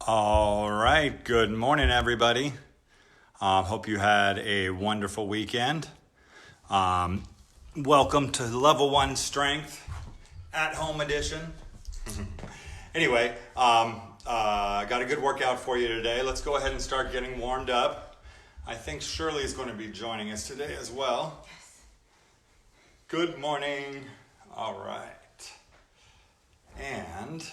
All right, good morning, everybody. Hope you had a wonderful weekend. Welcome to Level 1 Strength at Home Edition. Anyway, got a good workout for you today. Let's go ahead and start getting warmed up. I think Shirley is going to be joining us today as well. Yes. Good morning. All right. And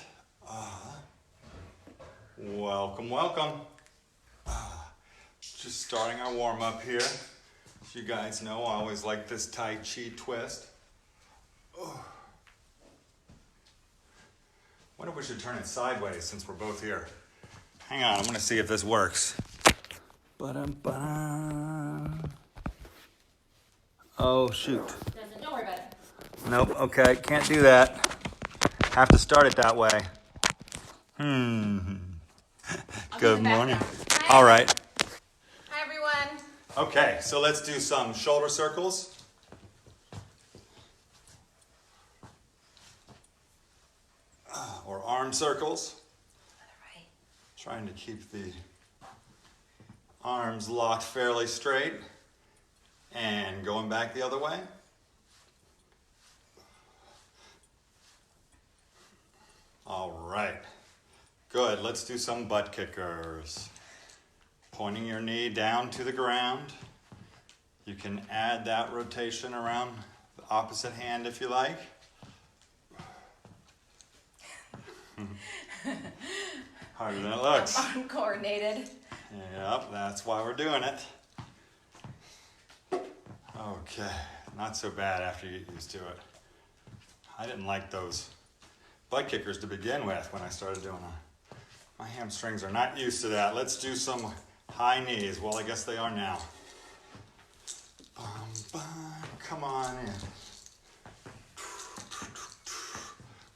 welcome. Just starting our warm up here. As you guys know, I always like this Tai Chi twist. Wonder if we should turn it sideways since we're both here. Hang on, I'm gonna see if this works. Oh shoot. Don't worry about it. Nope, okay, can't do that. Have to start it that way. Good morning. All right. Hi, everyone. Okay, so let's do some shoulder circles. Or arm circles. Right. Trying to keep the arms locked fairly straight. And going back the other way. All right. Good, let's do some butt kickers. Pointing your knee down to the ground. You can add that rotation around the opposite hand if you like. Harder than it looks. Uncoordinated. Yep, that's why we're doing it. Okay, not so bad after you get used to it. I didn't like those butt kickers to begin with when I started doing them. My hamstrings are not used to that. Let's do some high knees. Well, I guess they are now. Come on in.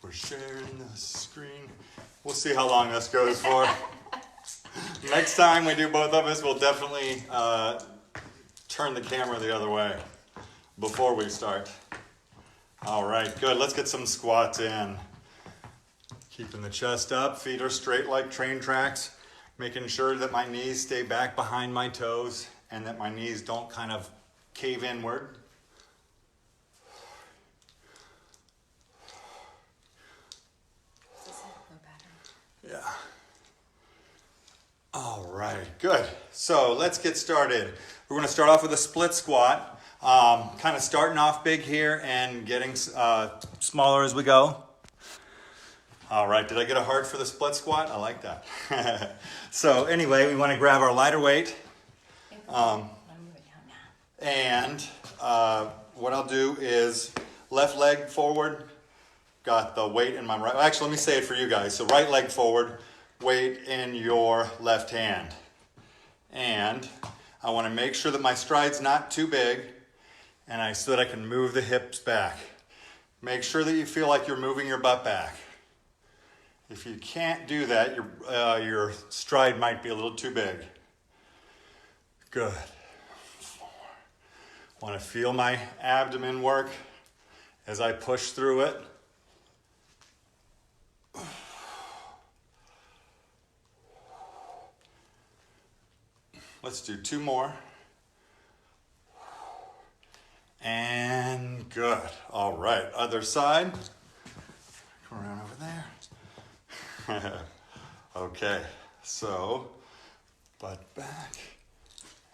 We're sharing the screen. We'll see how long this goes for. Next time we do both of us, we'll definitely turn the camera the other way before we start. All right, good. Let's get some squats in. Keeping the chest up, feet are straight like train tracks, making sure that my knees stay back behind my toes and that my knees don't kind of cave inward. Yeah. All right, good. So let's get started. We're going to start off with a split squat, kind of starting off big here and getting smaller as we go. All right, did I get a heart for the split squat? I like that. So anyway, we want to grab our lighter weight. And what I'll do is left leg forward, got the weight in my right. Actually, let me say it for you guys. So right leg forward, weight in your left hand. And I want to make sure that my stride's not too big and so that I can move the hips back. Make sure that you feel like you're moving your butt back. If you can't do that, your stride might be a little too big. Good. 4. Want to feel my abdomen work as I push through it. Let's do 2 more. And good. All right, other side. Come around over there. Okay, so butt back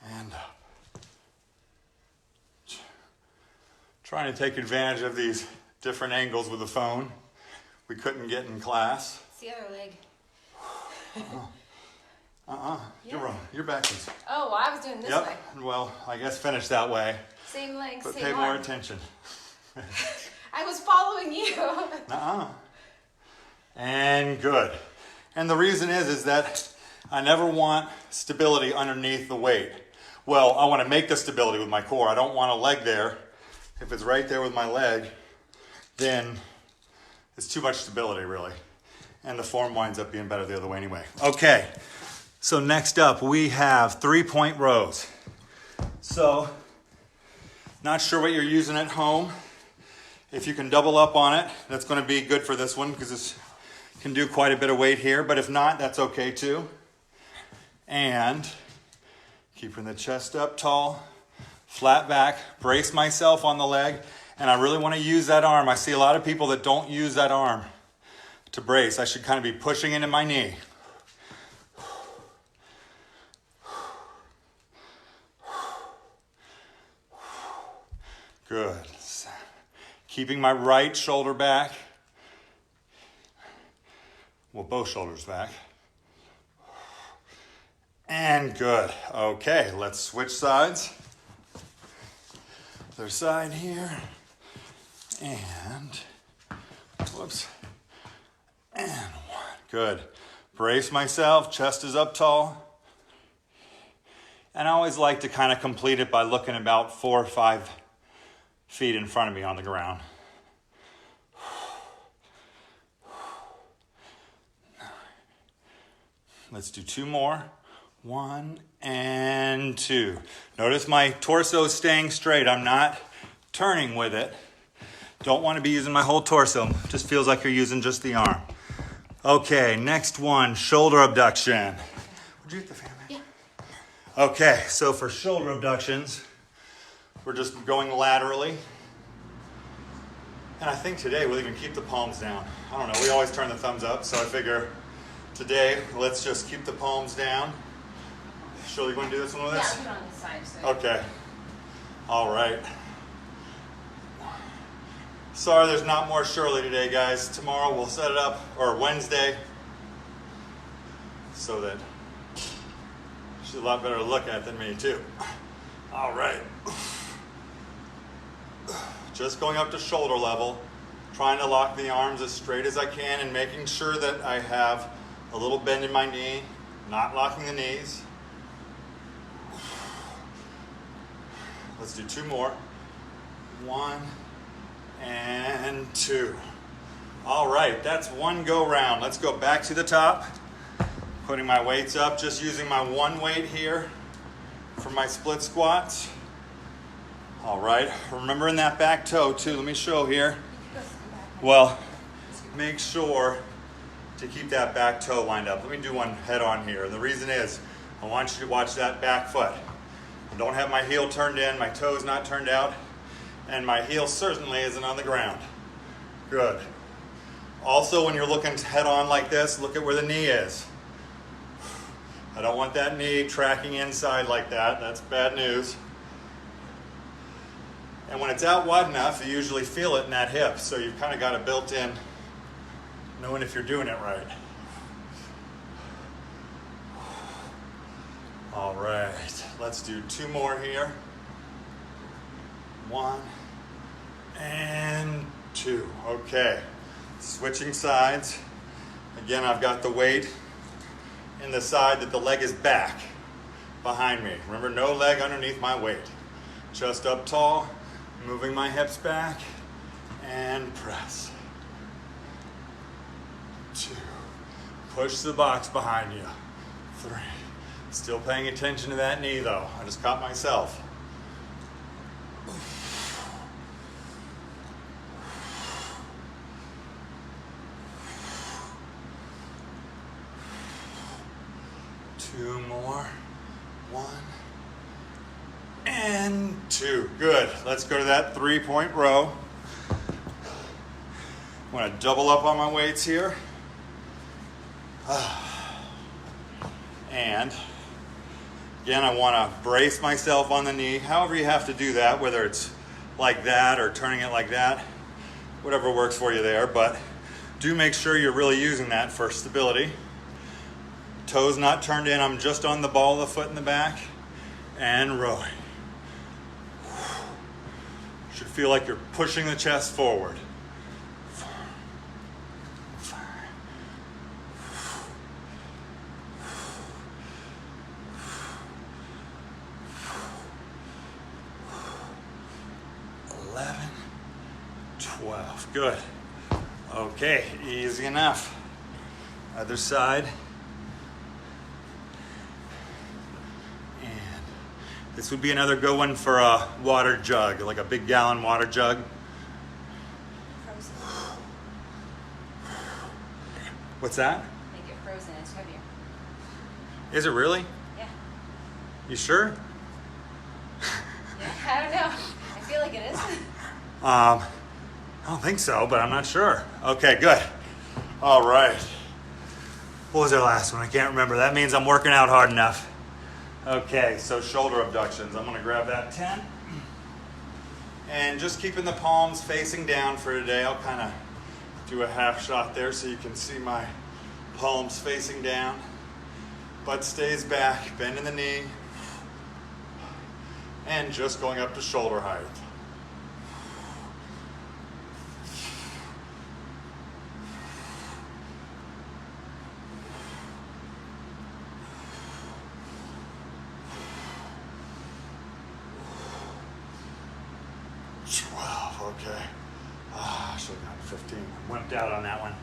and up. Trying to take advantage of these different angles with the phone we couldn't get in class. It's the other leg. Yeah. You're wrong. You're backwards. Oh, well, I was doing this way. Well, I guess finish that way. Same leg, But same pay arm. more attention. I was following you. And good. And the reason is that I never want stability underneath the weight. Well, I want to make the stability with my core. I don't want a leg there. If it's right there with my leg, then it's too much stability, really. And the form winds up being better the other way anyway. Okay, so next up we have 3-point rows. So, not sure what you're using at home. If you can double up on it, that's going to be good for this one because it's can do quite a bit of weight here, but if not, that's okay too. And keeping the chest up tall, flat back, brace myself on the leg, and I really want to use that arm. I see a lot of people that don't use that arm to brace. I should kind of be pushing into my knee. Good. Keeping my right shoulder back. Well, both shoulders back. And good. Okay, let's switch sides. Other side here. And, whoops. And one. Good. Brace myself, chest is up tall. And I always like to kind of complete it by looking about 4 or 5 feet in front of me on the ground. Let's do 2 more. 1 and 2. Notice my torso is staying straight. I'm not turning with it. Don't want to be using my whole torso. Just feels like you're using just the arm. Okay, next one, shoulder abduction. Would you get the fan? Yeah. Okay, so for shoulder abductions, we're just going laterally. And I think today we'll even keep the palms down. I don't know, we always turn the thumbs up, so I figure today, let's just keep the palms down. Shirley, you want to do this one with us? Yeah, I'll put it on the side. So Okay. All right. Sorry there's not more Shirley today, guys. Tomorrow we'll set it up, or Wednesday, so that she's a lot better to look at than me, too. All right. Just going up to shoulder level, trying to lock the arms as straight as I can and making sure that I have a little bend in my knee, not locking the knees. Let's do 2 more. 1 and 2. All right, that's 1 go round. Let's go back to the top. Putting my weights up, just using my 1 weight here for my split squats. All right, remembering that back toe too. Let me show here. Well, make sure to keep that back toe lined up. Let me do one head on here. The reason is, I want you to watch that back foot. I don't have my heel turned in, my toes not turned out, and my heel certainly isn't on the ground. Good. Also, when you're looking head on like this, look at where the knee is. I don't want that knee tracking inside like that. That's bad news. And when it's out wide enough, you usually feel it in that hip, so you've kind of got it built in, knowing if you're doing it right. All right, let's do 2 more here. 1 and 2. Okay, switching sides. Again, I've got the weight in the side that the leg is back behind me. Remember, no leg underneath my weight. Chest up tall, moving my hips back, and press. 2. Push the box behind you. 3. Still paying attention to that knee though. I just caught myself. 2 more. 1 and 2. Good. Let's go to that 3-point row. I'm going to double up on my weights here. And again, I want to brace myself on the knee. However you have to do that, whether it's like that or turning it like that, whatever works for you there, but do make sure you're really using that for stability. Toes not turned in, I'm just on the ball of the foot in the back, and rowing. Should feel like you're pushing the chest forward. 4, 5, 11, 12. Good. Okay, easy enough. Other side. And this would be another good one for a water jug, like a big gallon water jug. What's that? They get frozen. It's heavier. Is it really? Yeah. You sure? Yeah. I don't know. I feel like it is. I don't think so, but I'm not sure. Okay, good. All right. What was our last one? I can't remember. That means I'm working out hard enough. Okay, so shoulder abductions. I'm gonna grab that 10. And just keeping the palms facing down for today. I'll kind of do a half shot there so you can see my palms facing down. Butt stays back, bending the knee. And just going up to shoulder height. Okay. I should have gotten 15. I wimped out on that one.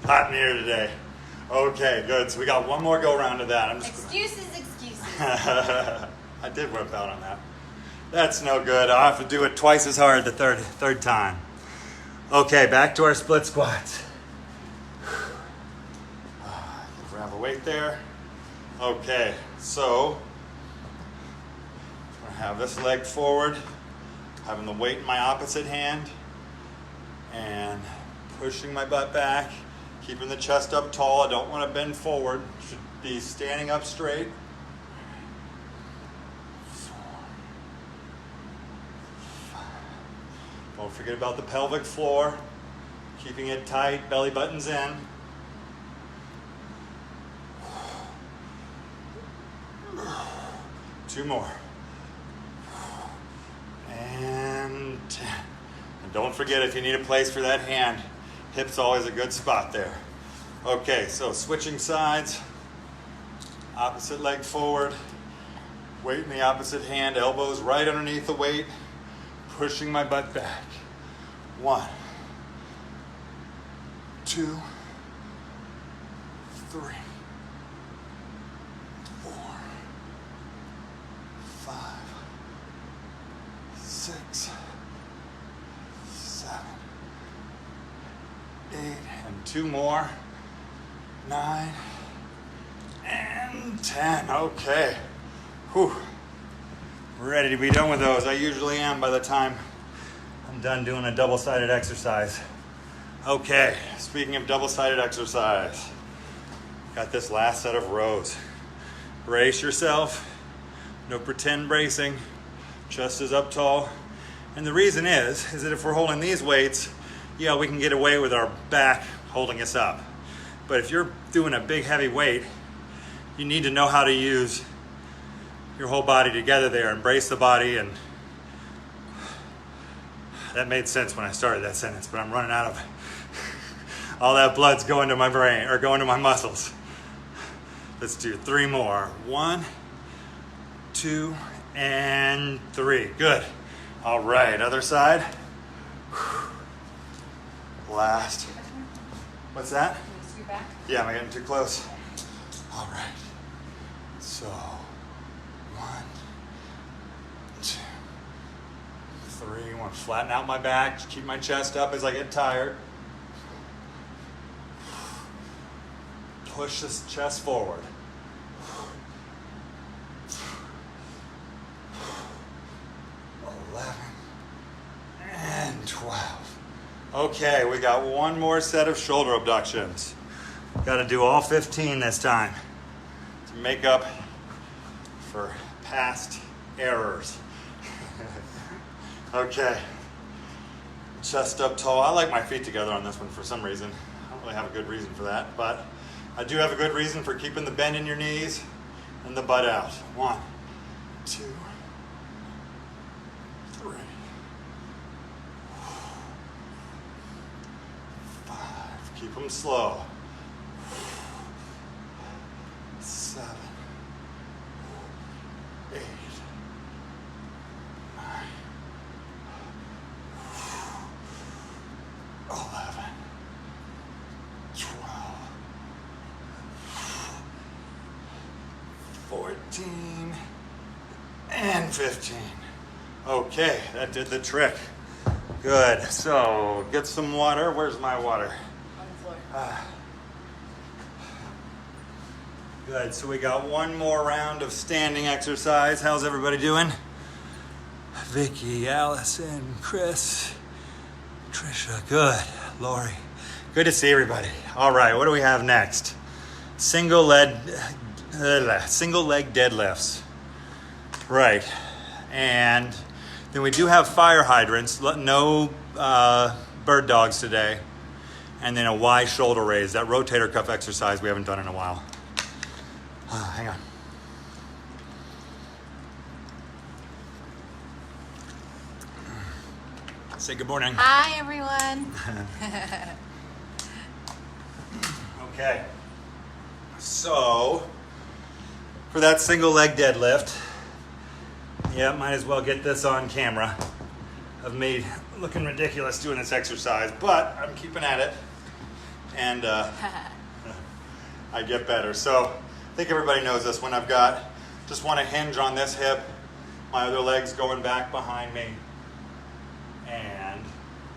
Hot in here today. Okay, good. So we got one more go round of that. Excuses. I did wimp out on that. That's no good. I'll have to do it twice as hard the third time. Okay, back to our split squats. Grab a weight there. Okay, so I'm going to have this leg forward. Having the weight in my opposite hand and pushing my butt back, keeping the chest up tall. I don't want to bend forward. Should be standing up straight. 4, 5. Don't forget about the pelvic floor. Keeping it tight, belly buttons in. 2 more. And 10. And don't forget, if you need a place for that hand, hip's always a good spot there. Okay, so switching sides, opposite leg forward, weight in the opposite hand, elbows right underneath the weight, pushing my butt back. 1, 2, 3, 4, 5, 6, 7, 8, and 2 more. 9 and 10. Okay. Whew. We're ready to be done with those. I usually am by the time I'm done doing a double-sided exercise. Okay, speaking of double-sided exercise, got this last set of rows. Brace yourself. No pretend bracing. Chest is up tall. And the reason is that if we're holding these weights, yeah, we can get away with our back holding us up. But if you're doing a big heavy weight, you need to know how to use your whole body together there and brace the body. And that made sense when I started that sentence, but I'm running out of all that blood's going to my brain or going to my muscles. Let's do 3 more. 1, 2, and 3. Good. All right, other side. Last. What's that? Can you scoot back? Yeah, am I getting too close? All right. So, 1, 2, 3. I want to flatten out my back. Just keep my chest up as I get tired. Push this chest forward. 11 and 12. Okay, we got one more set of shoulder abductions. Got to do all 15 this time to make up for past errors. Okay, chest up tall. I like my feet together on this one for some reason. I don't really have a good reason for that, but I do have a good reason for keeping the bend in your knees and the butt out. 1, 2, 3, 5. Keep them slow. 7, 8, 9, 11, 12, 14, and 15. Okay, that did the trick. Good. So, get some water. Where's my water? On the floor. Good, so we got one more round of standing exercise. How's everybody doing? Vicky, Allison, Chris, Trisha, good. Lori, good to see everybody. All right, what do we have next? Single leg deadlifts. Right, and then we do have fire hydrants, no bird dogs today, and then a Y shoulder raise, that rotator cuff exercise we haven't done in a while. Hang on. Say good morning. Hi, everyone. Okay. So, for that single leg deadlift, yeah, might as well get this on camera of me looking ridiculous doing this exercise, but I'm keeping at it, and I get better. So, I think everybody knows this. When I've got, just want to hinge on this hip, my other leg's going back behind me, and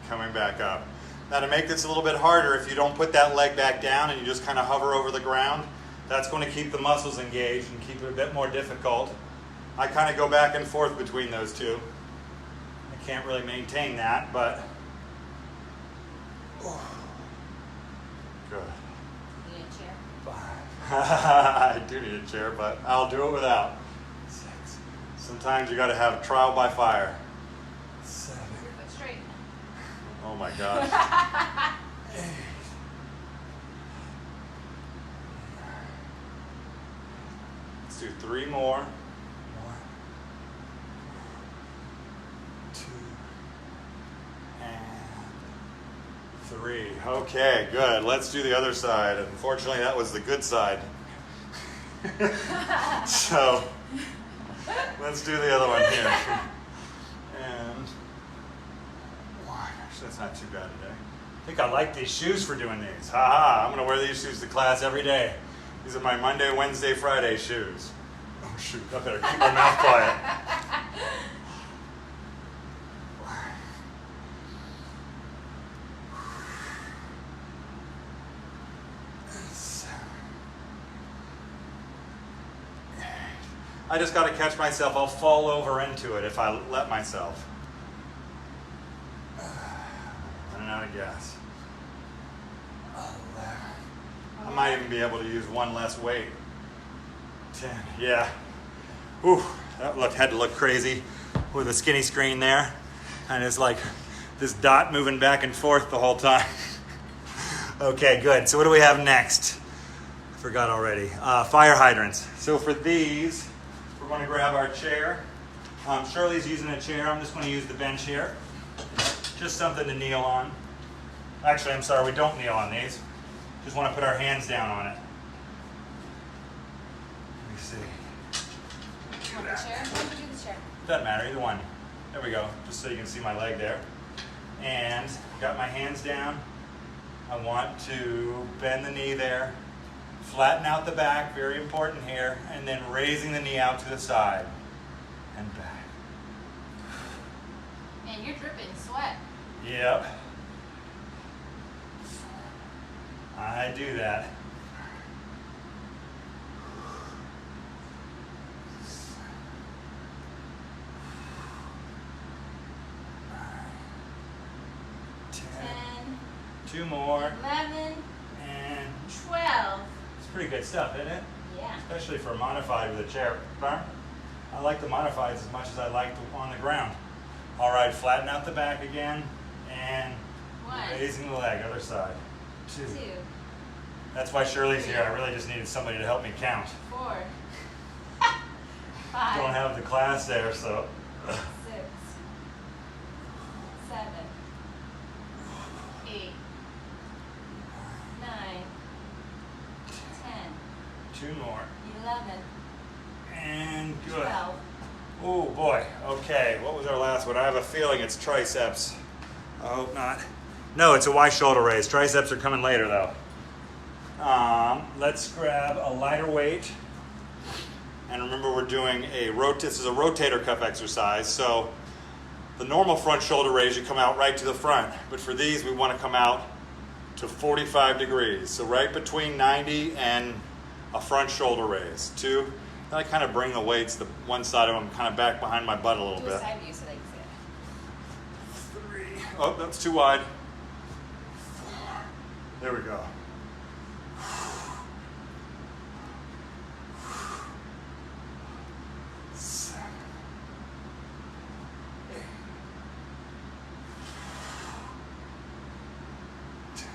coming back up. Now to make this a little bit harder, if you don't put that leg back down and you just kind of hover over the ground, that's going to keep the muscles engaged and keep it a bit more difficult. I kind of go back and forth between those two. I can't really maintain that, but good. You need a chair? I do need a chair, but I'll do it without. 6. Sometimes you got to have trial by fire. 7. Your foot straight. Oh my gosh. 8. Let's do 3 more. 1, 2, and 3. Okay, good. Let's do the other side. Unfortunately, that was the good side. So, let's do the other one here. And, gosh, that's not too bad today. I think I like these shoes for doing these. Ha! I'm going to wear these shoes to class every day. These are my Monday, Wednesday, Friday shoes. Oh shoot, I better keep my mouth quiet. I just got to catch myself. I'll fall over into it if I let myself. Running out of gas. 11. I might even be able to use one less weight. 10. Yeah. Ooh, that had to look crazy with a skinny screen there. And it's like this dot moving back and forth the whole time. Okay, good. So what do we have next? I forgot already. Fire hydrants. So for these, we're going to grab our chair. Shirley's using a chair. I'm just going to use the bench here. Just something to kneel on. Actually, I'm sorry, we don't kneel on these. Just want to put our hands down on it. Let me see. You want the chair? Why don't you do the chair? Doesn't matter, either one. There we go, just so you can see my leg there. And got my hands down. I want to bend the knee there. Flatten out the back, very important here. And then raising the knee out to the side. And back. And you're dripping sweat. Yep. I do that. 10. 2 more. 11. And 12. it's pretty good stuff, isn't it? Yeah. Especially for a modified with a chair. I like the modifieds as much as I like the on the ground. All right, flatten out the back again. And 1. raising the leg, other side. 2. 2. That's why Shirley's here. I really just needed somebody to help me count. 4. 5. Don't have the class there, so. 6. 7. 8. 9. 10. 2 more. 11. And good. 12. Oh boy. Okay, what was our last one? I have a feeling it's triceps. I hope not. No, it's a Y shoulder raise. Triceps are coming later though. Let's grab a lighter weight. And remember, we're doing this is a rotator cuff exercise. So the normal front shoulder raise, you come out right to the front. But for these, we want to come out to 45 degrees. So right between 90 and a front shoulder raise. 2. Then I kind of bring the weights, the one side of them kind of back behind my butt a little Do bit. a side view so they can see it. 3. Oh, that's too wide. 4. There we go. 7. 8. 10.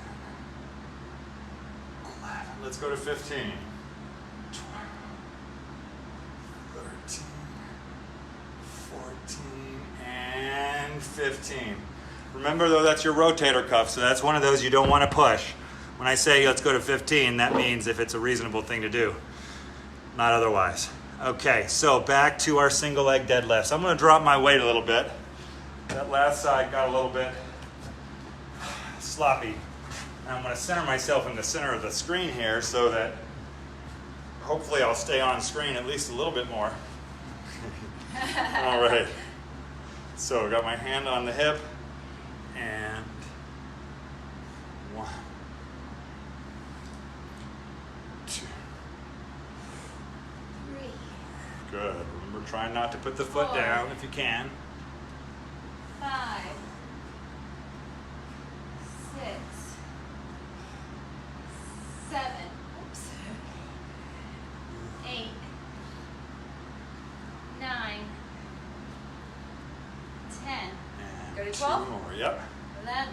11. Let's go to 15. 12. 13. 14. And 15. Remember though, that's your rotator cuff, so that's one of those you don't want to push. When I say let's go to 15, that means if it's a reasonable thing to do, not otherwise. Okay, so back to our single leg deadlifts. I'm going to drop my weight a little bit. That last side got a little bit sloppy. And I'm going to center myself in the center of the screen here so that hopefully I'll stay on screen at least a little bit more. All right. So I got my hand on the hip and 1, 2. 3. Good. Remember, try not to put the foot 4. down if you can. 5. 6. 7. Oops. 8. 9. 10. And Go to 2 12? more. Yep. 11.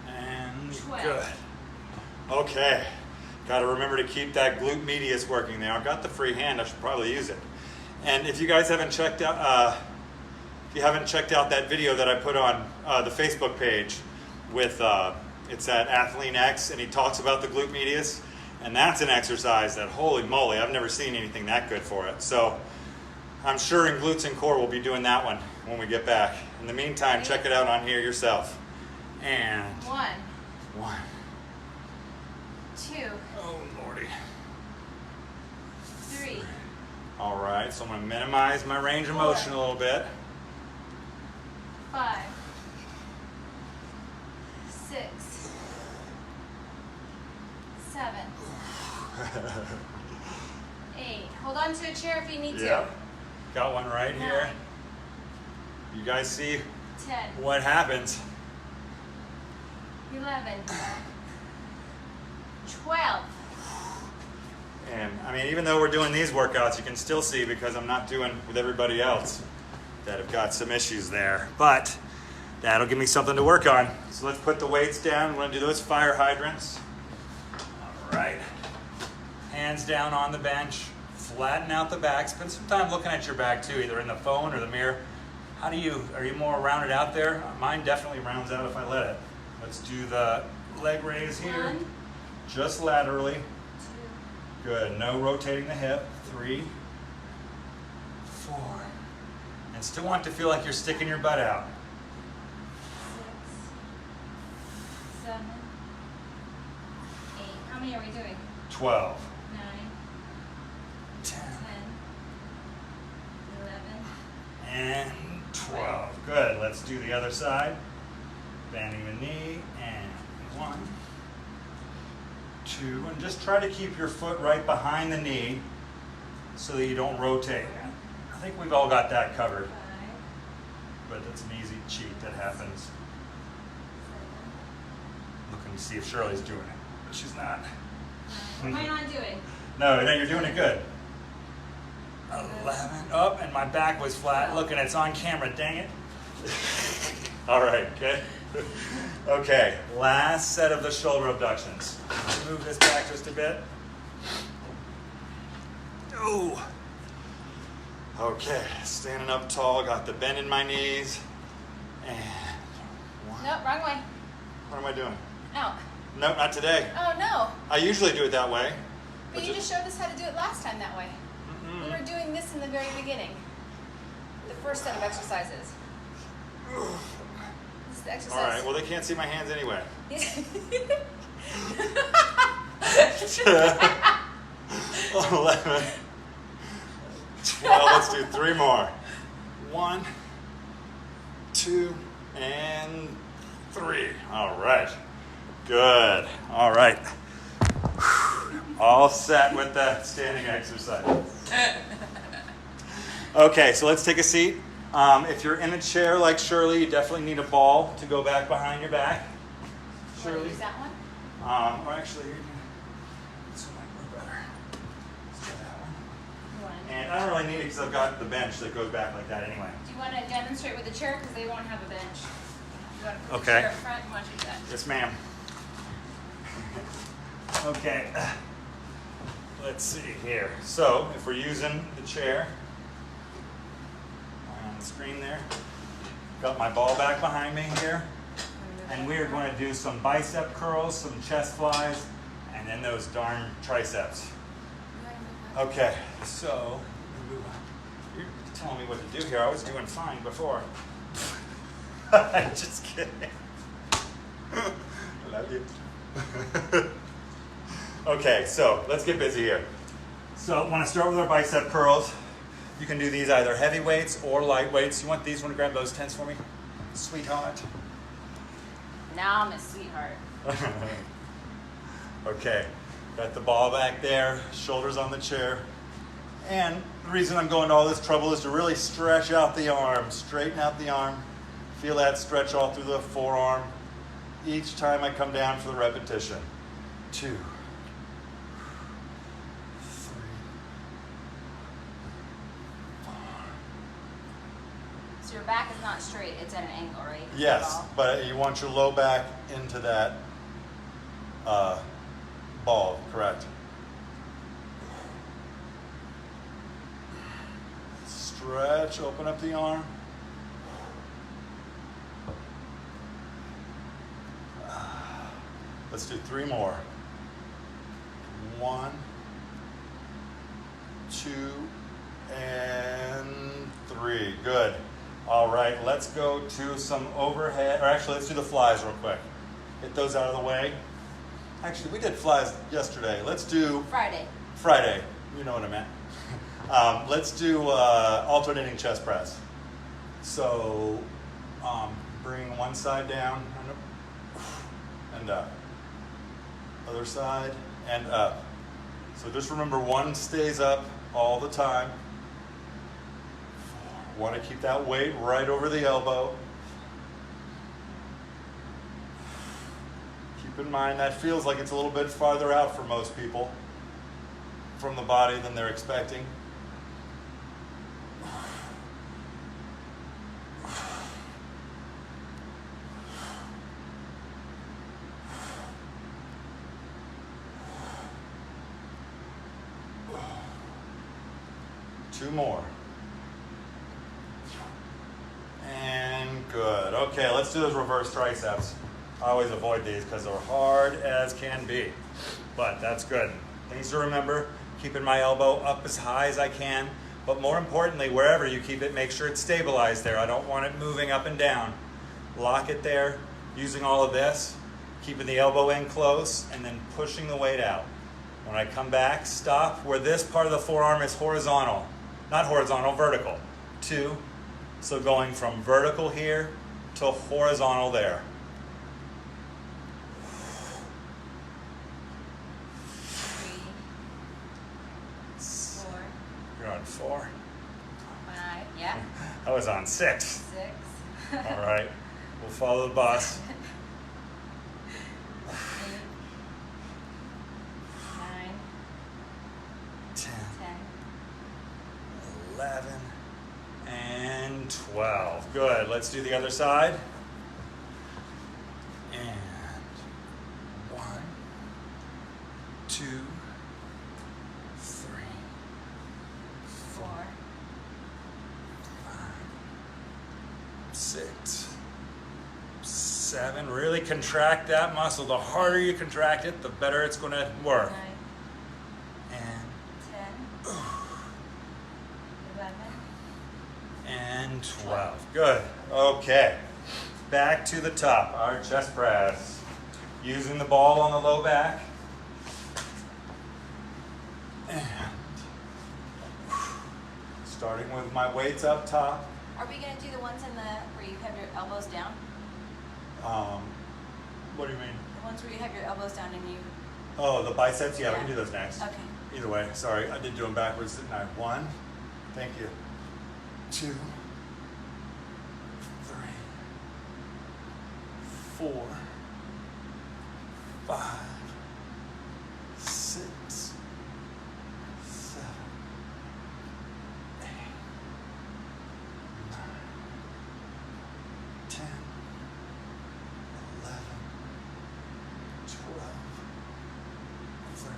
And 12. good. Okay. Got to remember to keep that glute medius working there. I've got the free hand. I should probably use it. And if you guys haven't checked out, that video that I put on the Facebook page with it's at Athlean X, and he talks about the glute medius, and that's an exercise that, holy moly, I've never seen anything that good for it. So I'm sure in Glutes and Core we'll be doing that one when we get back. In the meantime, check it out on here yourself. And 1. 1. 2. Oh, Lordy. 3. All right, so I'm going to minimize my range of motion a little bit. 5. 6. 7. 8. Hold on to a chair if you need Yeah. to. Got one right here. 9. You guys see 10. what happens. 11. 12. And I mean, even though we're doing these workouts, you can still see because I'm not doing with everybody else that have got some issues there. But that'll give me something to work on. So let's put the weights down. We're going to do those fire hydrants. All right. Hands down on the bench. Flatten out the back. Spend some time looking at your back too, either in the phone or the mirror. Are you more rounded out there? Mine definitely rounds out if I let it. Let's do the leg raise here. 1, Just laterally. 2, Good. No rotating the hip. 3, 4. And still want to feel like you're sticking your butt out. 6, 7, 8. How many are we doing? 12. 9, 10. 10, 11. And 12. Good. Let's do the other side. Bending the knee. And 1, 2. And just try to keep your foot right behind the knee so that you don't rotate. I think we've all got that covered. 5, But that's an easy cheat that happens. Looking to see if Shirley's doing it. But she's not. 7. What am I not doing? No, you're doing it good. 11. Up, and my back was flat. Look, and it's on camera. Dang it. All right, okay. Okay, last set of the shoulder abductions. Move this back just a bit. Ooh. Okay, standing up tall, got the bend in my knees. And 1. Nope, wrong way. What am I doing? Out. No, not today. Oh, no. I usually do it that way. But you just showed us how to do it last time that way. We were doing this in the very beginning. The first set of exercises. This is the exercise. All right, well, they can't see my hands anyway. 11, 12, let's do 3 more. 1, 2, and 3. All right. Good. All right. All set with the standing exercise. Okay, so let's take a seat. If you're in a chair like Shirley, you definitely need a ball to go back behind your back. Shirley. Use that one? Or actually, this one might work better. Let's try that one. You want to- And I don't really need it because I've got the bench that goes back like that anyway. Do you want to demonstrate with the chair? Because they won't have a bench. You want to put Okay. the chair up front? Why don't you do that? Yes, ma'am. Okay. Let's see here. So, if we're using the chair on the screen there, got my ball back behind me here, and we are going to do some bicep curls, some chest flies, and then those darn triceps. Okay, so you're telling me what to do here. I was doing fine before. Just kidding. Love you. Okay, so let's get busy here. So I want to start with our bicep curls. You can do these either heavy weights or light weights. You want these? Want to grab those tens for me, sweetheart? Now I'm a sweetheart. Okay, got the ball back there, shoulders on the chair. And the reason I'm going to all this trouble is to really stretch out the arm, straighten out the arm. Feel that stretch all through the forearm each time I come down for the repetition. 2, 3. So your back is not straight, it's at an angle, right? Yes, Ball. but you want your low back into that ball, correct? Stretch, open up the arm. Let's do 3 more. 1, 2, and 3. Good. All right, let's go to some overhead, or actually let's do the flies real quick. Get those out of the way. Actually, we did flies yesterday. Let's do Friday. You know what I meant. Let's do alternating chest press. So bring one side down and up. Other side and up. So just remember, one stays up all the time. Want to keep that weight right over the elbow. Keep in mind that feels like it's a little bit farther out for most people from the body than they're expecting. Two more. And good. Okay, let's do those reverse triceps. I always avoid these because they're hard as can be, but that's good. Things to remember, keeping my elbow up as high as I can, but more importantly, wherever you keep it, make sure it's stabilized there. I don't want it moving up and down. Lock it there, using all of this, keeping the elbow in close, and then pushing the weight out. When I come back, stop where this part of the forearm is horizontal. Not horizontal, vertical. 2. So going from vertical here to horizontal there. 3, 4, You're on 4. 5, yeah. I was on 6. 6. All right. We'll follow the bus. 8, 9, 10, 10. 11, and 12. Good. Let's do the other side. And 1, 2, 3, 4, 4, 5, 6, 7. Really contract that muscle. The harder you contract it, the better it's going to work. 9, And 10, 11. and 12. Good. Okay. Back to the top. Our chest press. Using the ball on the low back. And starting with my weights up top. Are we going to do the ones where you have your elbows down? What do you mean? The Ones where you have your elbows down and you. Oh, the biceps? Yeah, we can do those next. Okay. Either way, sorry, I did do them backwards, didn't I? 1, thank you. 2, 3, 4, 5, 6, 7, 8, 9, 10, 11, 12, 13,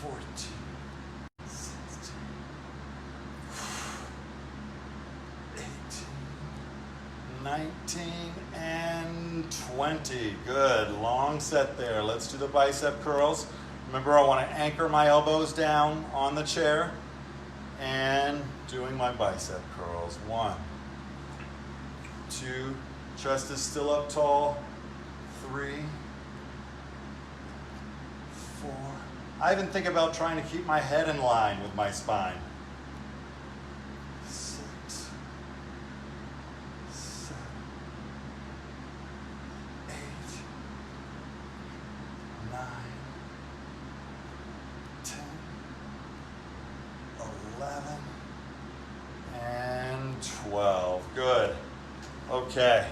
14, 16, 18, 19, and 20. Good, long set there. Let's do the bicep curls. Remember, I want to anchor my elbows down on the chair and doing my bicep curls. 1, 2, chest is still up tall. 3, 4. I even think about trying to keep my head in line with my spine. 6, 7, 8, 9, 10, 11, and 12. Good. Okay.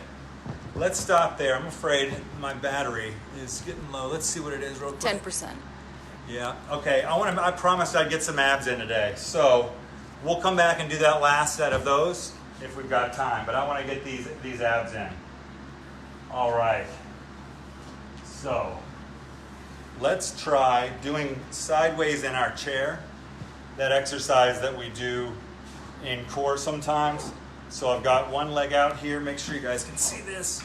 Let's stop there. I'm afraid my battery is getting low. Let's see what it is real quick. 10%. Yeah. Okay. I promised I'd get some abs in today. So we'll come back and do that last set of those if we've got time. But I want to get these abs in. All right. So let's try doing sideways in our chair. That exercise that we do in core sometimes. So I've got one leg out here. Make sure you guys can see this.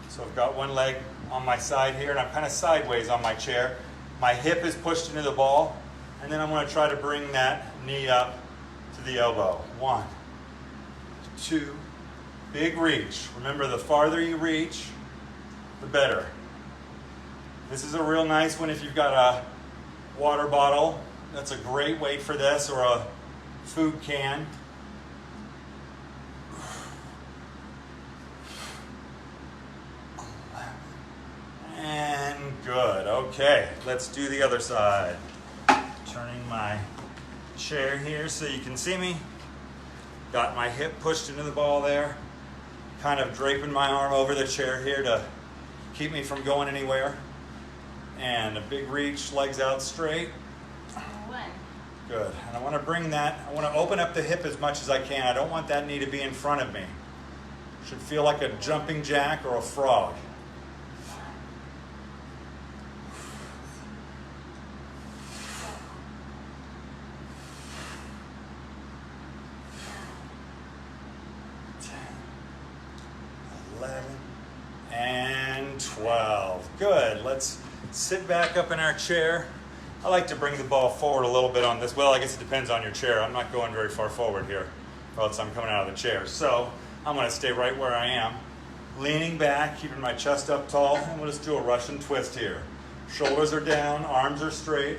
So I've got one leg on my side here, and I'm kind of sideways on my chair. My hip is pushed into the ball, and then I'm going to try to bring that knee up to the elbow. 1, 2, big reach. Remember, the farther you reach, the better. This is a real nice one if you've got a water bottle. That's a great weight for this, or a food can. And good. Okay, let's do the other side. Turning my chair here so you can see me. Got my hip pushed into the ball there. Kind of draping my arm over the chair here to keep me from going anywhere. And a big reach, legs out straight. 1. Good. And I want to bring that, I want to open up the hip as much as I can. I don't want that knee to be in front of me. Should feel like a jumping jack or a frog. And 12. Good. Let's sit back up in our chair. I like to bring the ball forward a little bit on this. Well, I guess it depends on your chair. I'm not going very far forward here, or else I'm coming out of the chair. So I'm going to stay right where I am, leaning back, keeping my chest up tall, and we'll just do a Russian twist here. Shoulders are down, arms are straight,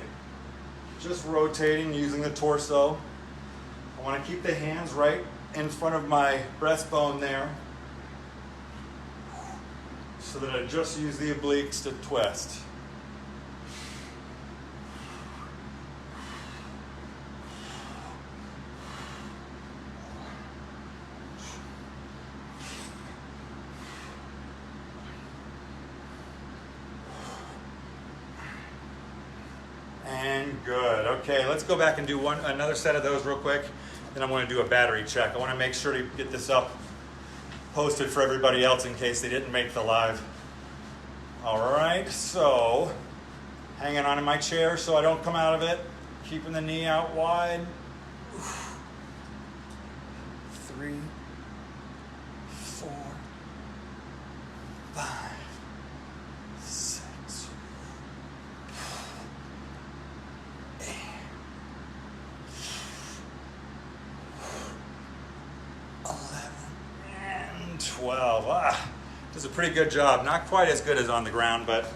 just rotating using the torso. I want to keep the hands right in front of my breastbone there, so that I just use the obliques to twist. And good. Okay, let's go back and do another set of those real quick. Then I'm going to do a battery check. I want to make sure to get this up posted for everybody else in case they didn't make the live. All right, so hanging on in my chair so I don't come out of it, keeping the knee out wide. 3, 4, 5, 6, 8, 11, and 12. Does a pretty good job. Not quite as good as on the ground, but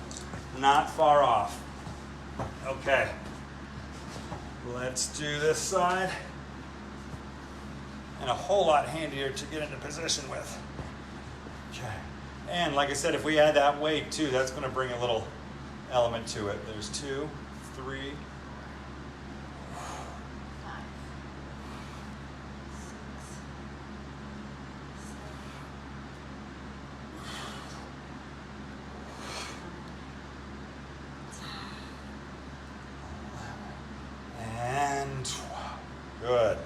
not far off. Okay. Let's do this side. And a whole lot handier to get into position with. Okay. And like I said, if we add that weight too, that's going to bring a little element to it. There's 2, 3, 5, 6, 7, and 12. Good.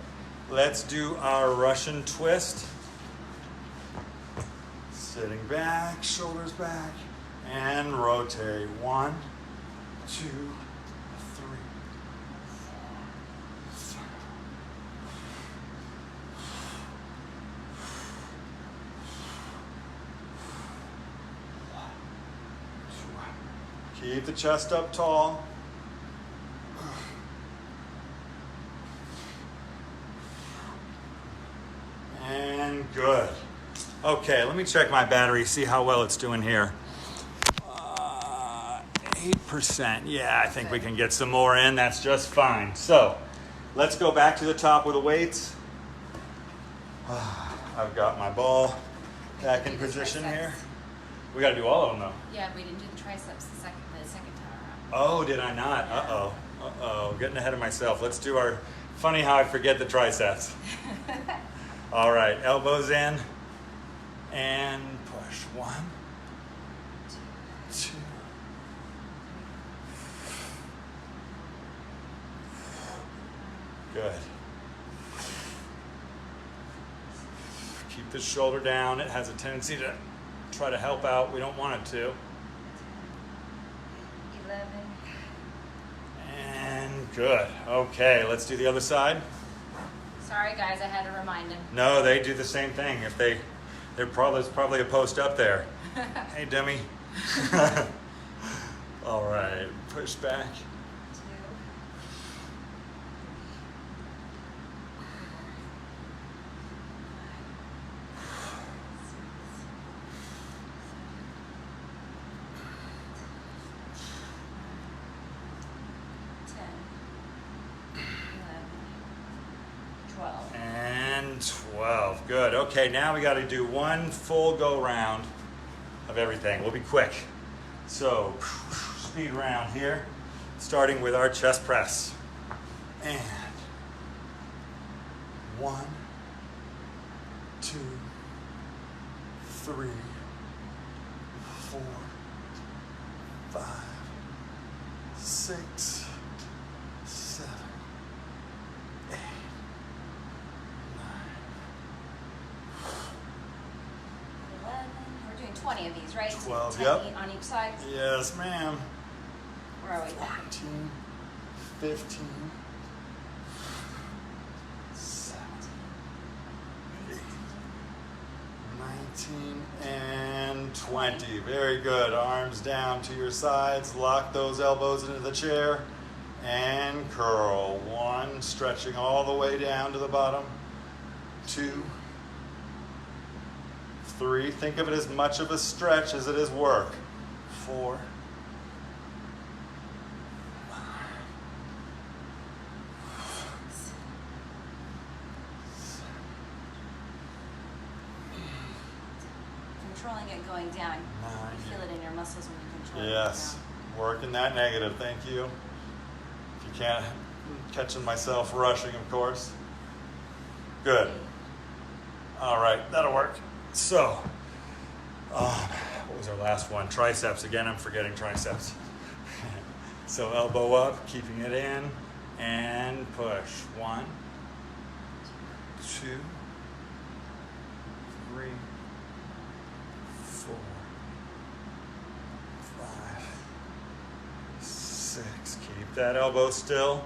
Let's do our Russian twist. Sitting back, shoulders back, and rotate. 1, 2, 3, 4, 5. Keep the chest up tall. And good. Okay, let me check my battery, see how well it's doing here. 8%. Yeah, I think we can get some more in. That's just fine. So, let's go back to the top with the weights. I've got my ball back in position here. We got to do all of them though. Yeah, we didn't do the triceps the second time around. Oh, did I not? Uh-oh. Uh-oh. Getting ahead of myself. Let's do our... Funny how I forget the triceps. All right, elbows in. And push. 1, 2. Good. Keep the shoulder down. It has a tendency to try to help out. We don't want it to. 11. And good. Okay, let's do the other side. Sorry guys, I had to remind him. No, they do the same thing. If there's probably a post up there. Hey, dummy. All right, push back. 2. 12. And 12. Good. Okay, now we got to do one full go round of everything. We'll be quick. So, speed round here, starting with our chest press. And 1, 2, 3, 4, 5, 6, 7, 8, 11. We're doing 20 of these, right? 12, 10 yep. on each side. Yes, ma'am. Where are we? 14, 15, 17, 18, 19, and 20. Very good. Arms down to your sides. Lock those elbows into the chair and curl. 1, stretching all the way down to the bottom. 2, 3. Think of it as much of a stretch as it is work. 4, Controlling it going down. 9. You feel it in your muscles when you control Yes, working that negative, thank you. If you can't, catching myself rushing, of course. Good. All right, that'll work. So, what was our last one? Triceps. Again, I'm forgetting triceps. So elbow up, keeping it in, and push. 1, 2, 3, 4, 5, 6. Keep that elbow still.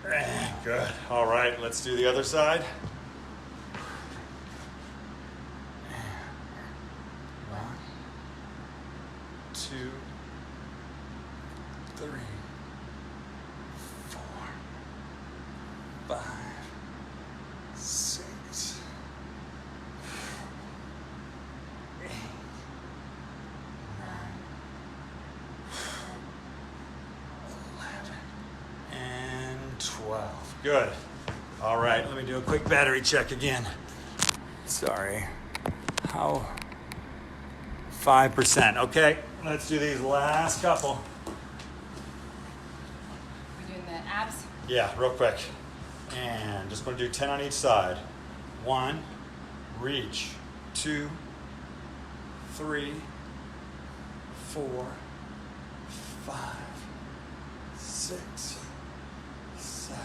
11. Good. All right, let's do the other side. 1, 2, 3, 4, 5, 6, 8, 9, 11, and 12. Good. All right, let me do a quick battery check again. Sorry. How? 5%. Okay, let's do these last couple. We're doing the abs. Yeah, real quick. And just going to do 10 on each side. 1, reach. 2, 3, 4, 5, 6, 7,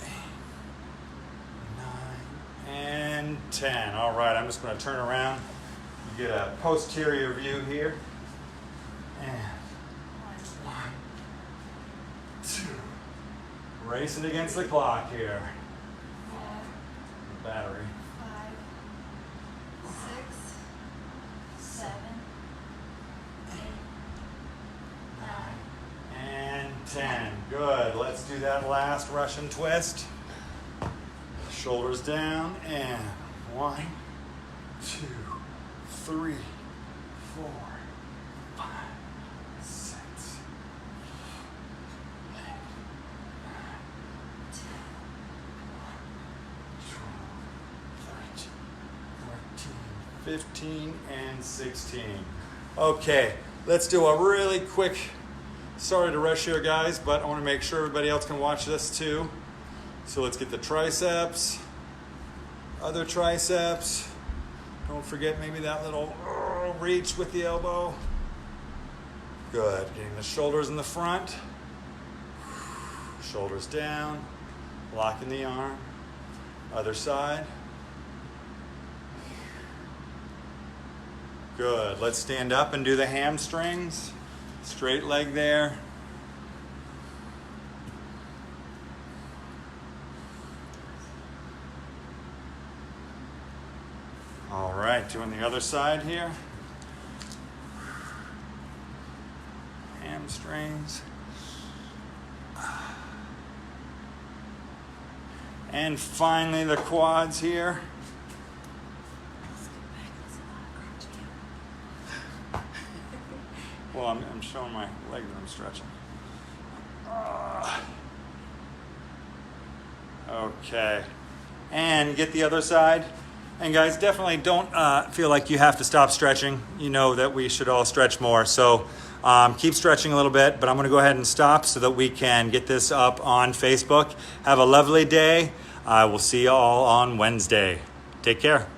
8, 9, and 10. All right, I'm just going to turn around. You get a posterior view here. And 1, 2. Racing against the clock here. Battery. 5, 6, 7, 8, 9. And 10. Good. Let's do that last Russian twist. Shoulders down. And 1, 2, 3, 4, 5, 6, 8, 15 and 16. Okay, let's do a really quick, sorry to rush here guys, but I want to make sure everybody else can watch this too. So let's get the triceps, other triceps. Don't forget maybe that little reach with the elbow. Good, getting the shoulders in the front, shoulders down, locking the arm, other side. Good. Let's stand up and do the hamstrings. Straight leg there. All right, doing the other side here. Hamstrings. And finally the quads here. Well, I'm showing my leg that I'm stretching. Okay. And get the other side. And guys, definitely don't feel like you have to stop stretching. You know that we should all stretch more. So keep stretching a little bit, but I'm gonna go ahead and stop so that we can get this up on Facebook. Have a lovely day. I will see you all on Wednesday. Take care.